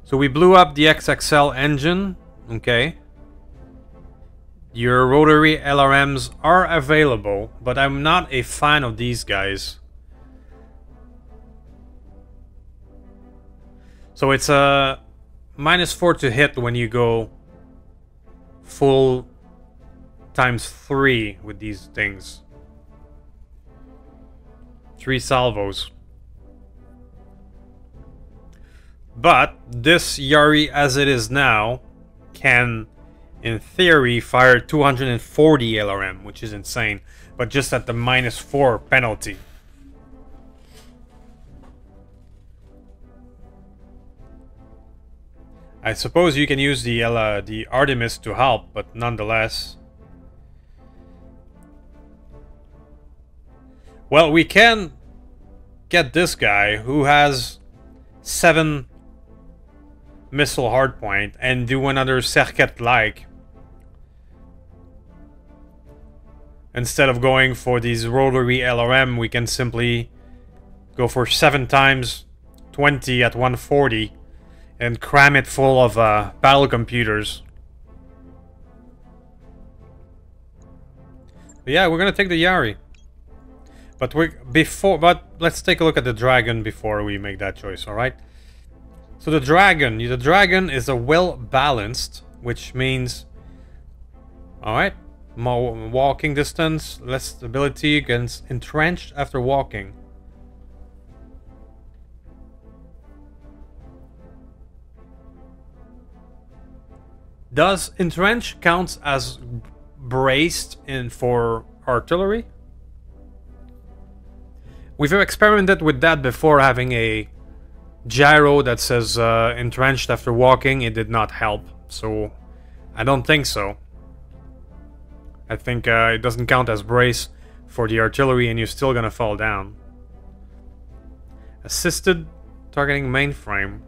So we blew up the XXL engine. Okay. Your rotary LRMs are available, but I'm not a fan of these guys. So it's a -4 to hit when you go full ×3 with these things. 3 salvos. But this Yari as it is now can, in theory, fire 240 LRM, which is insane, but just at the -4 penalty. I suppose you can use the Artemis to help, but nonetheless. Well, we can get this guy who has 7 missile hardpoint and do another Serket-like. Instead of going for these rotary LRM, we can simply go for 7 times 20 at 140 and cram it full of battle computers. But yeah, we're gonna take the Yari. But let's take a look at the dragon before we make that choice, alright? So the dragon is a well-balanced, which means, alright, more walking distance, less stability against entrenched after walking. Does entrench count as braced for artillery? We've experimented with that before, having a gyro that says entrenched after walking. It did not help, so I don't think so. I think it doesn't count as brace for the artillery and you're still gonna fall down. Assisted targeting mainframe.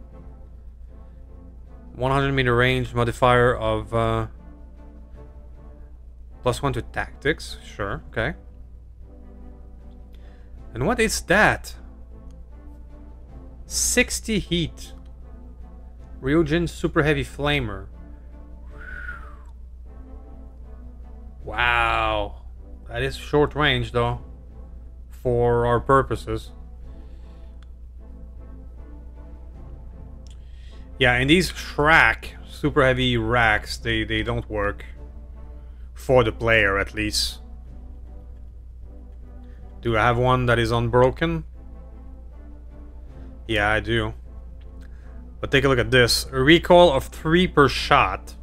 100-meter range modifier of +1 to tactics. Sure, okay. And what is that? 60 heat. Ryujin super heavy flamer. Wow. That is short range though. For our purposes. Yeah, and these Shrak super heavy racks, they don't work. For the player at least. Do I have one that is unbroken? Yeah, I do. But take a look at this. A recoil of 3 per shot.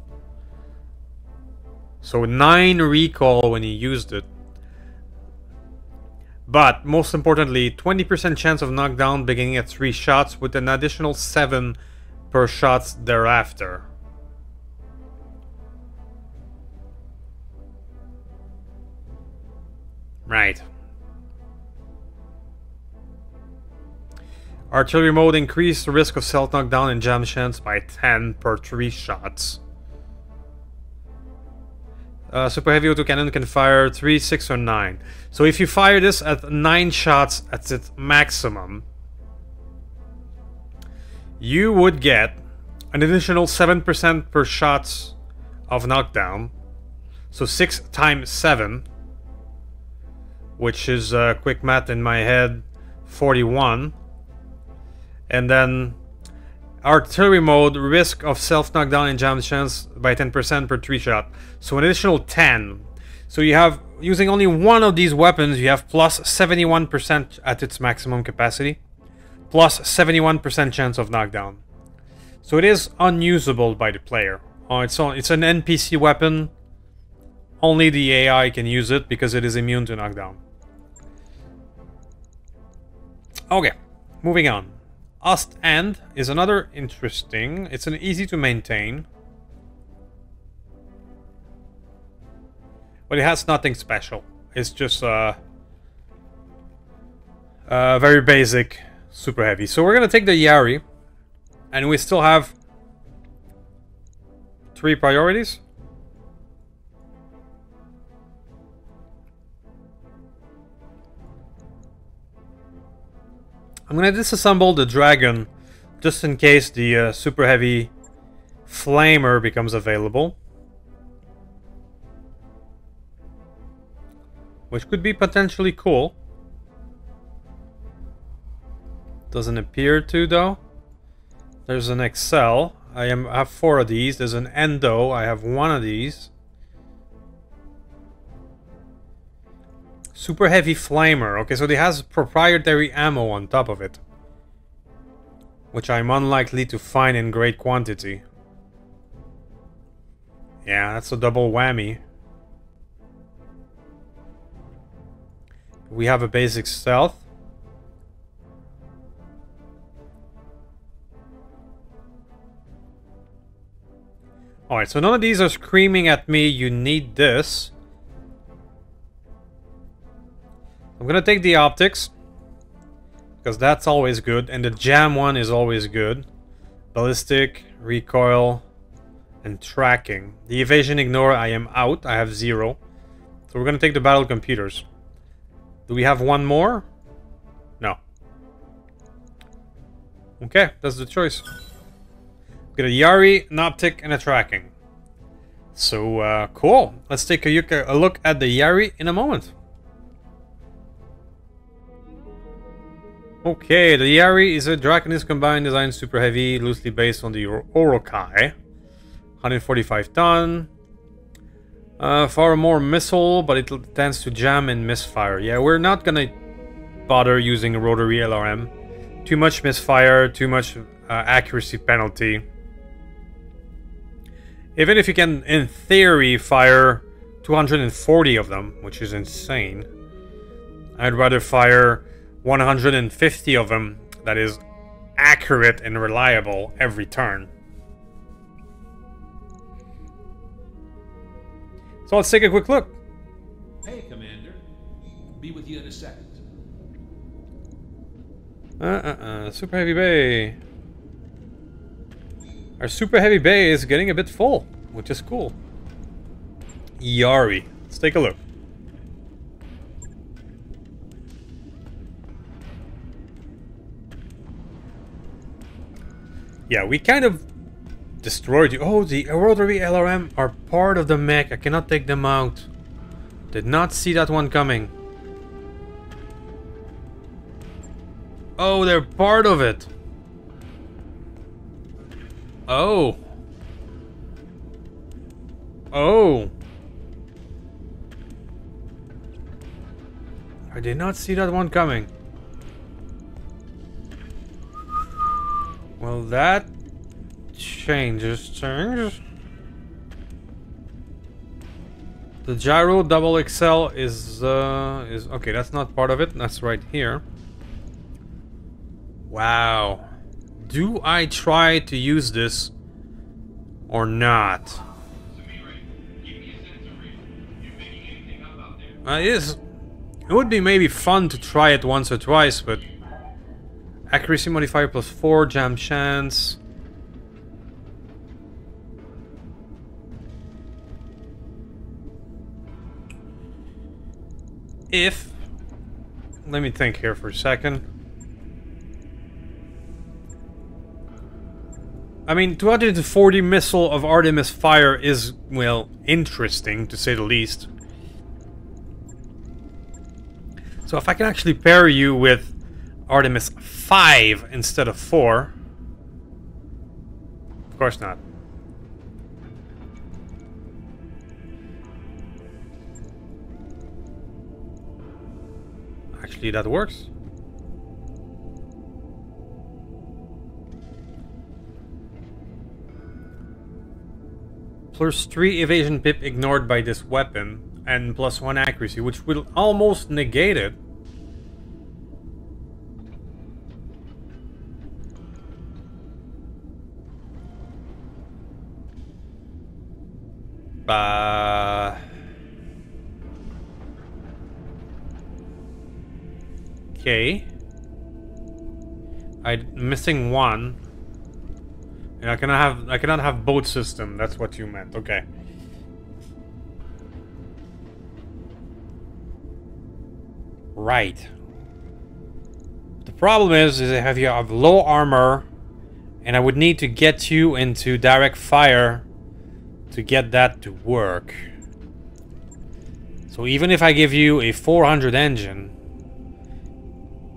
So 9 recoil when you used it. But, most importantly, 20% chance of knockdown beginning at 3 shots with an additional 7 per shots thereafter. Right. Artillery mode increased the risk of self knockdown and jam chance by 10 per 3 shots. Super heavy autocannon can fire 3, 6 or 9. So if you fire this at 9 shots at its maximum, you would get an additional 7% per shots of knockdown. So 6 times 7, which is quick math in my head, 41. And then artillery mode, risk of self-knockdown and jam chance by 10% per 3 shot. So an additional 10. So you have, using only one of these weapons, you have plus 71% at its maximum capacity. Plus 71% chance of knockdown. So it is unusable by the player. It's an NPC weapon. Only the AI can use it because it is immune to knockdown. Okay, moving on. Ostend is another interesting. It's an easy to maintain. But it has nothing special. It's just very basic, super heavy. So we're gonna take the Yari. And we still have 3 priorities. I'm gonna disassemble the dragon just in case the super heavy flamer becomes available, which could be potentially cool. Doesn't appear to though. There's an Excel. I have 4 of these. There's an Endo. I have 1 of these. Super heavy flamer. Okay, so it has proprietary ammo on top of it, which I'm unlikely to find in great quantity. Yeah, that's a double whammy. We have a basic stealth. Alright, so none of these are screaming at me, you need this. I'm gonna take the optics, because that's always good, and the jam one is always good. Ballistic, recoil, and tracking. The evasion ignore, I am out, I have 0. So we're gonna take the battle computers. Do we have 1 more? No. Okay, that's the choice. We've got a Yari, an optic, and a tracking. So, cool. Let's take a look at the Yari in a moment. Okay, the Yari is a Draconis combined design, super heavy, loosely based on the Orokai. 145 ton. Far more missile, but it tends to jam and misfire. Yeah, we're not gonna bother using a rotary LRM. Too much misfire, too much accuracy penalty. Even if you can, in theory, fire 240 of them, which is insane, I'd rather fire 150 of them that is accurate and reliable every turn. So let's take a quick look. Hey, Commander. Be with you in a second. Super Heavy Bay. Our Super Heavy Bay is getting a bit full, which is cool. Yari. Let's take a look. Yeah, we kind of destroyed you. Oh, the rotary LRM are part of the mech. I cannot take them out. Did not see that one coming. Oh, they're part of it. Oh. Oh. I did not see that one coming. Well, that changes things. The gyro double XL is okay. That's not part of it. That's right here. Wow. Do I try to use this or not? It would be maybe fun to try it once or twice, but accuracy modifier +4, jam chance. Let me think here for a second. I mean, 240 missile of Artemis fire is, well, interesting to say the least. So if I can actually pair you with Artemis 5 instead of 4. Of course not. Actually, that works. +3 evasion pip ignored by this weapon, and +1 accuracy, which will almost negate it. Okay. I'm missing 1. And I cannot have both system. That's what you meant. Okay. Right. The problem is you have low armor, and I would need to get you into direct fire to get that to work. So even if I give you a 400 engine,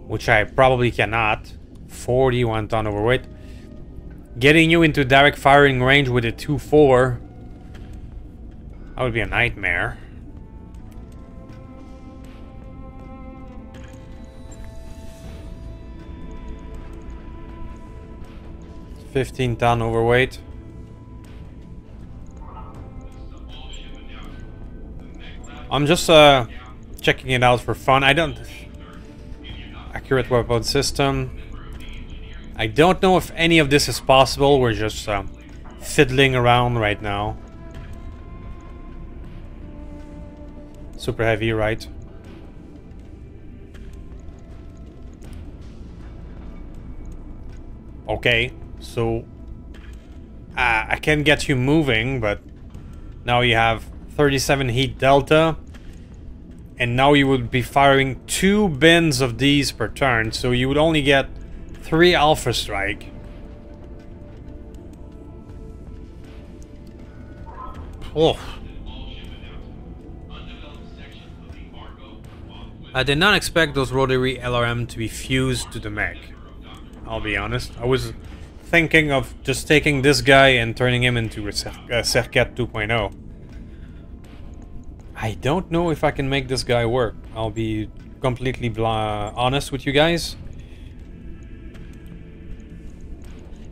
which I probably cannot, 41 ton overweight, getting you into direct firing range with a 2-4, that would be a nightmare. $15 ton overweight. I'm just checking it out for fun. I don't... Accurate weapon system. I don't know if any of this is possible. We're just fiddling around right now. Super heavy, right? Okay, so I can get you moving, but now you have 37 heat delta, and now you would be firing 2 bins of these per turn, so you would only get 3 alpha strike. Oh. I did not expect those rotary LRM to be fused to the mech. I'll be honest. I was thinking of just taking this guy and turning him into a Serket 2.0. I don't know if I can make this guy work. I'll be completely honest with you guys.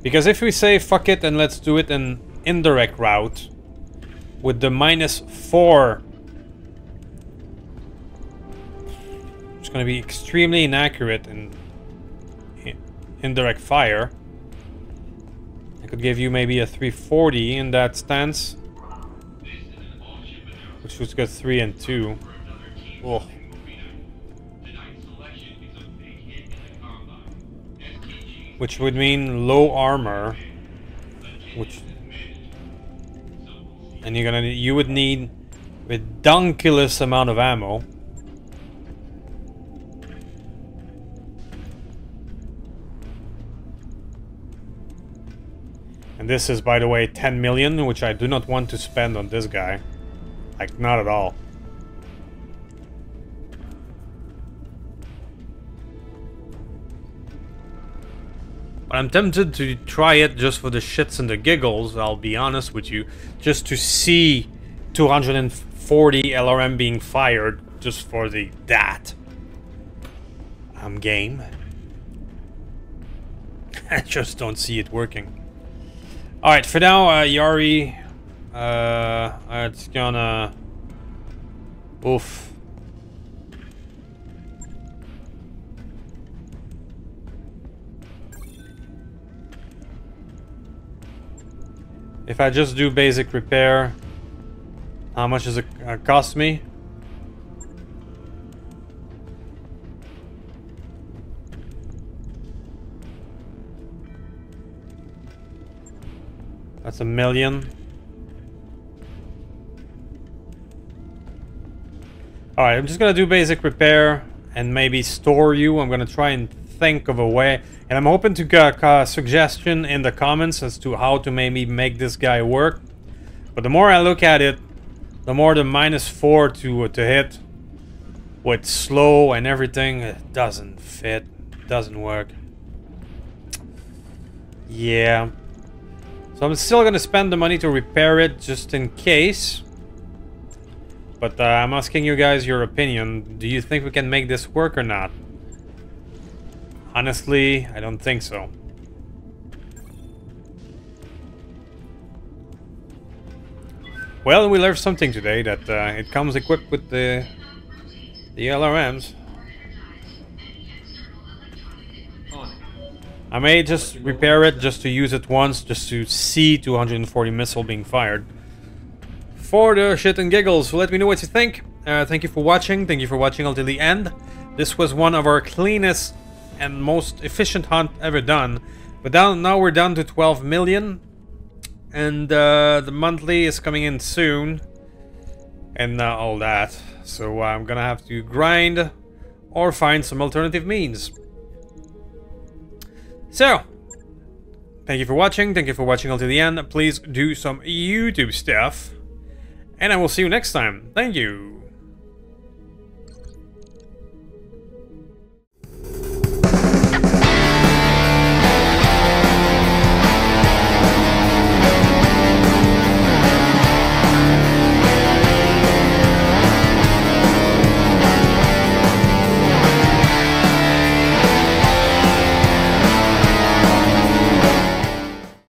Because if we say fuck it and let's do it an indirect route with the -4, it's going to be extremely inaccurate in indirect fire. I could give you maybe a 340 in that stance, which would get 3 and 2. Oh. Which would mean low armor, and you would need a redonkulous amount of ammo. And this is, by the way, 10 million, which I do not want to spend on this guy. Like, not at all. But I'm tempted to try it just for the shits and the giggles, I'll be honest with you. Just to see 240 LRM being fired, just for that. I'm game. I just don't see it working. Alright, for now, Yari, it's gonna... Oof. If I just do basic repair, how much does it cost me? That's $1 million. Alright, I'm just gonna do basic repair and maybe store you. I'm gonna try and think of a way. And I'm hoping to get a suggestion in the comments as to how to maybe make this guy work. But the more I look at it, the more the -4 to hit with slow and everything, it doesn't fit. Doesn't work. Yeah. So I'm still gonna spend the money to repair it just in case. But I'm asking you guys your opinion. Do you think we can make this work or not? Honestly, I don't think so. Well, we learned something today, that it comes equipped with the LRMs. I may just repair it just to use it once, just to see 240 missile being fired. For the shit and giggles, so let me know what you think. Thank you for watching. Thank you for watching until the end. This was one of our cleanest and most efficient hunt ever done. But now we're down to 12 million. And the monthly is coming in soon. And all that. So I'm gonna have to grind or find some alternative means. So, thank you for watching. Thank you for watching until the end. Please do some YouTube stuff. And I will see you next time. Thank you.